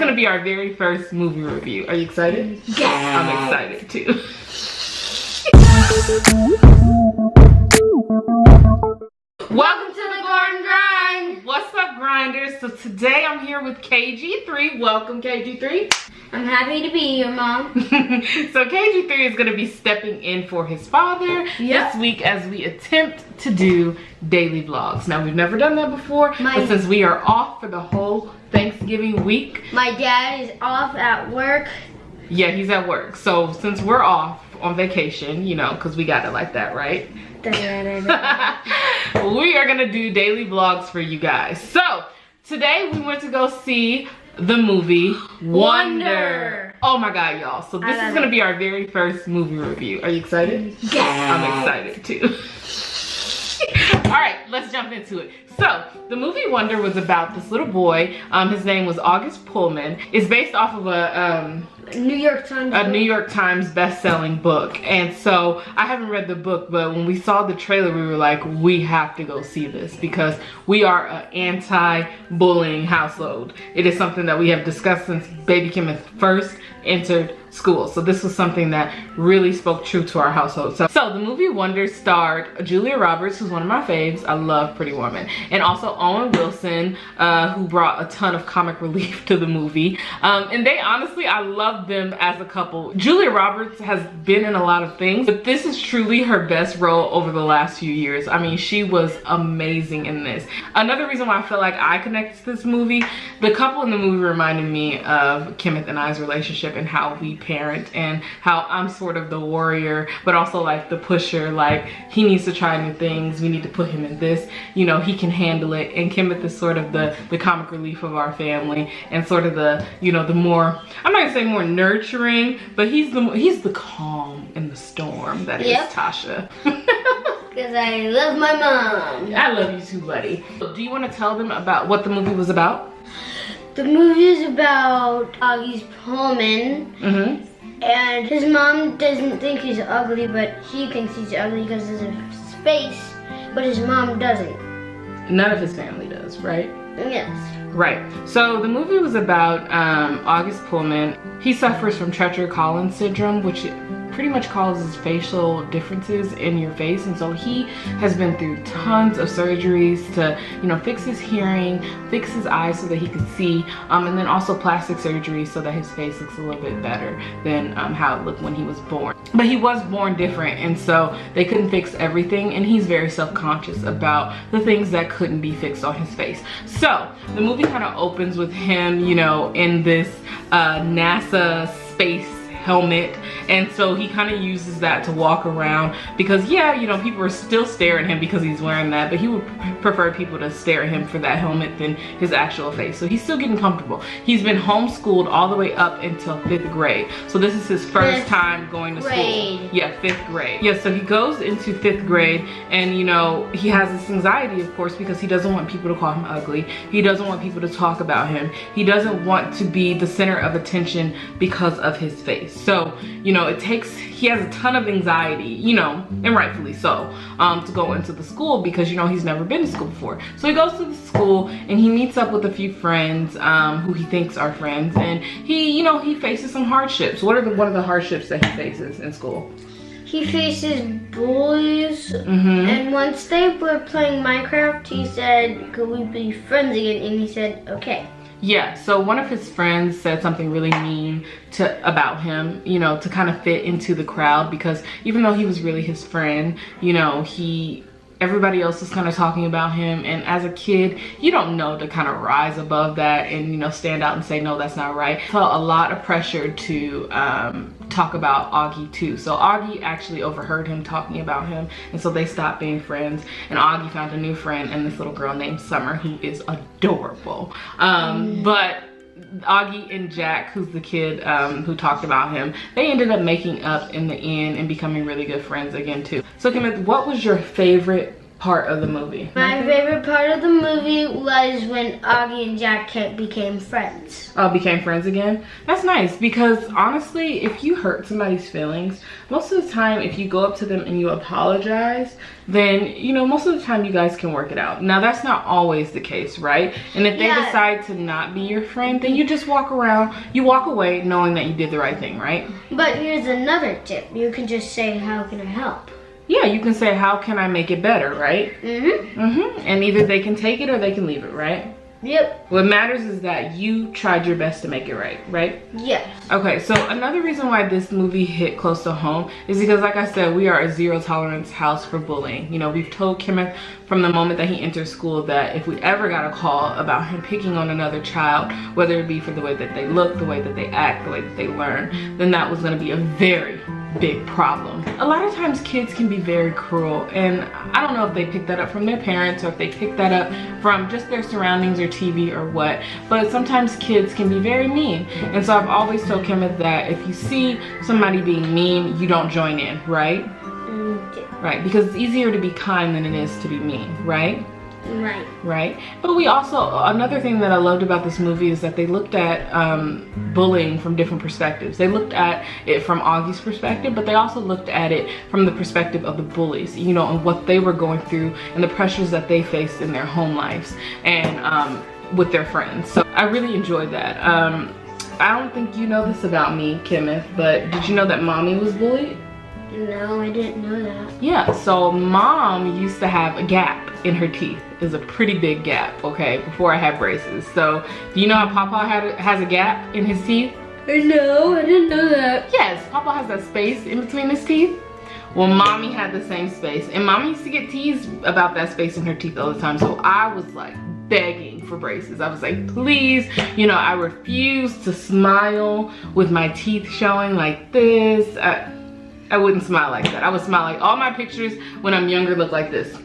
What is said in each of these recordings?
gonna be our very first movie review. Are you excited? Yeah. I'm excited too. Welcome to the Garden Grind. What's up, grinders? So today I'm here with KG3. Welcome, KG3. I'm happy to be here, Mom. So KG3 is going to be stepping in for his father this week as we attempt to do daily vlogs. Now, we've never done that before, but since we are off for the whole Thanksgiving week. My dad is off at work. Yeah, he's at work. So since we're off on vacation, you know, because we got it like that, right? We are going to do daily vlogs for you guys. So today we went to go see the movie Wonder. Oh my god, y'all. So this is going to be our very first movie review. Are you excited? Yeah. I'm excited too. Alright, let's jump into it. So, the movie Wonder was about this little boy. His name was August Pullman. It's based off of a New York Times best-selling book. And so, I haven't read the book, but when we saw the trailer, we were like, we have to go see this because we are an anti-bullying household. It is something that we have discussed since baby Kim first entered school. So this was something that really spoke true to our household. So the movie Wonder starred Julia Roberts, who's one of my faves. I love Pretty Woman. And also Owen Wilson, who brought a ton of comic relief to the movie. And they honestly, I love them as a couple. Julia Roberts has been in a lot of things, but this is truly her best role over the last few years. I mean, she was amazing in this. Another reason why I feel like I connected to this movie, the couple in the movie reminded me of Kenneth and I's relationship and how we parent and how I'm sort of the warrior, but also like the pusher. Like, he needs to try new things. We need to put him in this. You know, he can handle it. And Kenneth is sort of the comic relief of our family and sort of the, you know, the more, I'm not gonna say more nurturing, but he's the calm in the storm that is Tasha. Because I love my mom. I love you too, buddy. Do you want to tell them about what the movie was about? The movie is about August Pullman. And his mom doesn't think he's ugly, but he thinks he's ugly because of his face, but his mom doesn't. None of his family does, right? Yes. Right. So the movie was about August Pullman. He suffers from Treacher-Collins syndrome, which pretty much causes facial differences in your face, and so he has been through tons of surgeries to, you know, fix his hearing, fix his eyes so that he can see, and then also plastic surgery so that his face looks a little bit better than how it looked when he was born. But he was born different, and so they couldn't fix everything, and he's very self-conscious about the things that couldn't be fixed on his face. So the movie kind of opens with him, you know, in this NASA space helmet, and so he kind of uses that to walk around because, yeah, you know, people are still staring at him because he's wearing that, but he would prefer people to stare at him for that helmet than his actual face. So he's still getting comfortable. He's been homeschooled all the way up until 5th grade. So this is his first time going to school. Yeah, 5th grade. Yeah, so he goes into 5th grade, and, you know, he has this anxiety, of course, because he doesn't want people to call him ugly. He doesn't want people to talk about him. He doesn't want to be the center of attention because of his face. So, you know, he has a ton of anxiety, you know, and rightfully so, to go into the school because, you know, he's never been to school before. So he goes to the school and he meets up with a few friends who he thinks are friends, and he, you know, he faces some hardships. What are one of the hardships that he faces in school? He faces bullies, and once they were playing Minecraft, he said, could we be friends again? And he said, okay. Yeah, so one of his friends said something really mean about him, you know, to kind of fit into the crowd, because even though he was really his friend, you know, everybody else was kind of talking about him, and as a kid, you don't know to kind of rise above that and, you know, stand out and say, no, that's not right. Felt a lot of pressure to talk about Augie too. So Augie actually overheard him talking about him, and so they stopped being friends, and Augie found a new friend and this little girl named Summer, who is adorable. But Augie and Jack, who's the kid who talked about him, they ended up making up in the end and becoming really good friends again too. So Kenneth, what was your favorite part of the movie? My favorite part of the movie was when Augie and Jack became friends. Oh, became friends again? That's nice, because honestly, if you hurt somebody's feelings, most of the time, if you go up to them and you apologize, then, you know, most of the time you guys can work it out. Now, that's not always the case, right? And if they decide to not be your friend, then you just walk away knowing that you did the right thing, right? But here's another tip. You can just say, how can I help? Yeah, you can say, how can I make it better, right? And either they can take it or they can leave it, right? Yep. What matters is that you tried your best to make it right? Yes. Okay, so another reason why this movie hit close to home is because, like I said, we are a zero tolerance house for bullying. You know, we've told Kenneth from the moment that he enters school that if we ever got a call about him picking on another child, whether it be for the way that they look, the way that they act, the way that they learn, then that was gonna be a very big problem. A lot of times kids can be very cruel, and I don't know if they pick that up from their parents or if they pick that up from just their surroundings or TV or what, but sometimes kids can be very mean. And so I've always told Kenneth that if you see somebody being mean, you don't join in, right? Right, because it's easier to be kind than it is to be mean, right? Right. But we also, another thing that I loved about this movie is that they looked at bullying from different perspectives. They looked at it from Augie's perspective, but they also looked at it from the perspective of the bullies, you know, and what they were going through and the pressures that they faced in their home lives and with their friends. So I really enjoyed that. I don't think you know this about me, Kenneth, but did you know that Mommy was bullied? No, I didn't know that. Yeah, so Mom used to have a gap in her teeth. It was a pretty big gap, okay, before I had braces. So, do you know how Papa has a gap in his teeth? No, I didn't know that. Yes, Papa has that space in between his teeth. Well, Mommy had the same space, and Mommy used to get teased about that space in her teeth all the time. So I was like begging for braces. I was like, please, you know, I refuse to smile with my teeth showing like this. I wouldn't smile like that. I would smile like all my pictures when I'm younger look like this.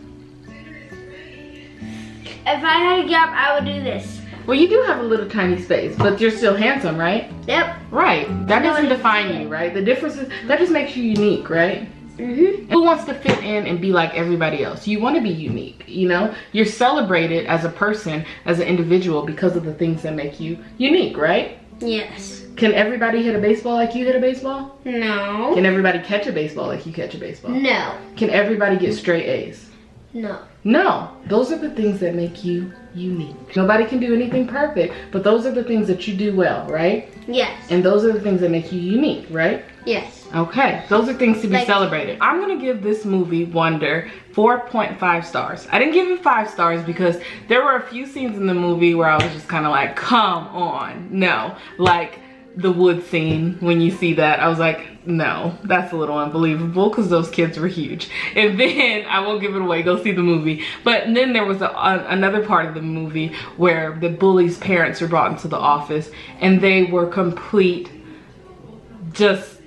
If I had a gap, I would do this. Well, you do have a little tiny space, but you're still handsome, right? Yep. Right. That doesn't define you, right? The difference is, that just makes you unique, right? Who wants to fit in and be like everybody else? You want to be unique, you know? You're celebrated as a person, as an individual, because of the things that make you unique, right? Yes. Can everybody hit a baseball like you hit a baseball? No. Can everybody catch a baseball like you catch a baseball? No. Can everybody get straight A's? No. No. Those are the things that make you unique. Nobody can do anything perfect, but those are the things that you do well, right? Yes. And those are the things that make you unique, right? Yes. Okay, those are things to be celebrated. I'm gonna give this movie, Wonder, 4.5 stars. I didn't give it 5 stars because there were a few scenes in the movie where I was just kind of like, come on, no. Like the wood scene, when you see that, I was like, no, that's a little unbelievable because those kids were huge. And then, I won't give it away, go see the movie. But then there was another part of the movie where the bully's parents were brought into the office and they were complete, just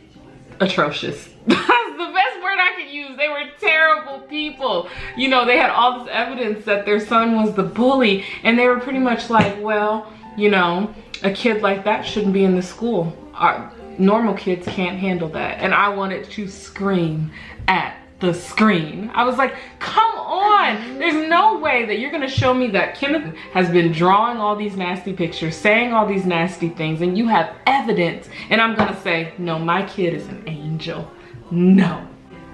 atrocious. That's the best word I could use. They were terrible people. You know, they had all this evidence that their son was the bully, and they were pretty much like, well, you know, a kid like that shouldn't be in the school. Normal kids can't handle that. And I wanted to scream at the screen. I was like, come on. There's no way that you're gonna show me that Kenneth has been drawing all these nasty pictures, saying all these nasty things, and you have evidence, and I'm gonna say, no, my kid is an angel. No,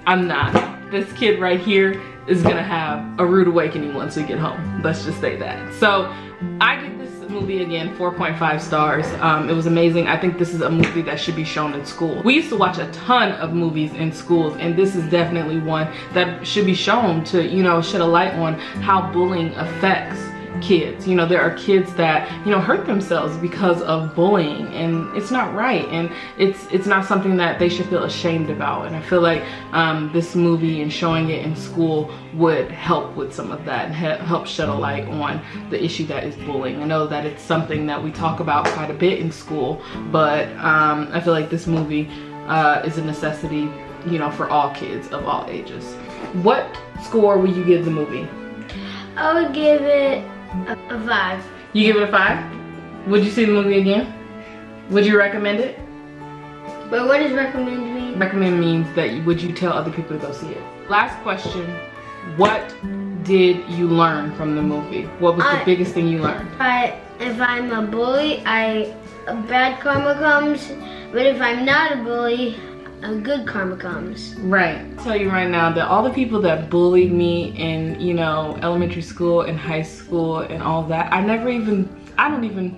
I'm not. This kid right here is gonna have a rude awakening once we get home. Let's just say that. So I give this movie again 4.5 stars. It was amazing. I think this is a movie that should be shown in school. We used to watch a ton of movies in schools, and this is definitely one that should be shown to, you know, shed a light on how bullying affects kids. You know, there are kids that, you know, hurt themselves because of bullying, and it's not right, and it's not something that they should feel ashamed about. And I feel like this movie and showing it in school would help with some of that and help shed a light on the issue that is bullying. I know that it's something that we talk about quite a bit in school, but I feel like this movie is a necessity, you know, for all kids of all ages. What score will you give the movie? I would give it a 5. You give it a 5? Would you see the movie again? Would you recommend it? But what does recommend mean? Recommend means that would you tell other people to go see it? Last question. What did you learn from the movie? What was the biggest thing you learned? If I'm a bully, bad karma comes. But if I'm not a bully, a good karma comes. Right. I'll tell you right now that all the people that bullied me in, you know, elementary school and high school and all that, I don't even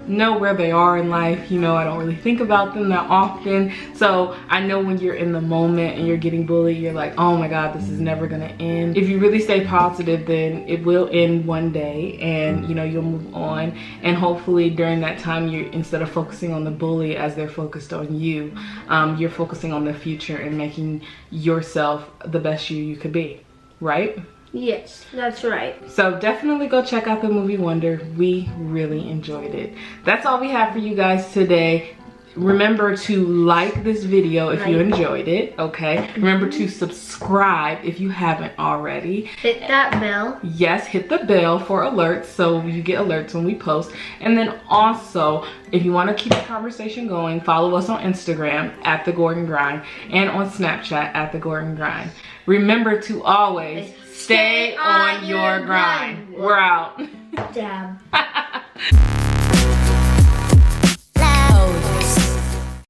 know where they are in life. You know, I don't really think about them that often. So I know when you're in the moment and you're getting bullied, you're like, oh my God, this is never gonna end. If you really stay positive, then it will end one day, and you know, you'll move on. And hopefully during that time, you, instead of focusing on the bully as they're focused on you, you're focusing on the future and making yourself the best you could be, right? Yes, that's right. So definitely go check out the movie Wonder. We really enjoyed it. That's all we have for you guys today. Remember to like this video if you enjoyed it, okay? Remember to subscribe if you haven't already. Hit that bell. Yes, hit the bell for alerts so you get alerts when we post. And then also, if you want to keep the conversation going, follow us on Instagram at The Gordon Grind and on Snapchat at The Gordon Grind. Remember to always stay on your grind. We're out. Dab.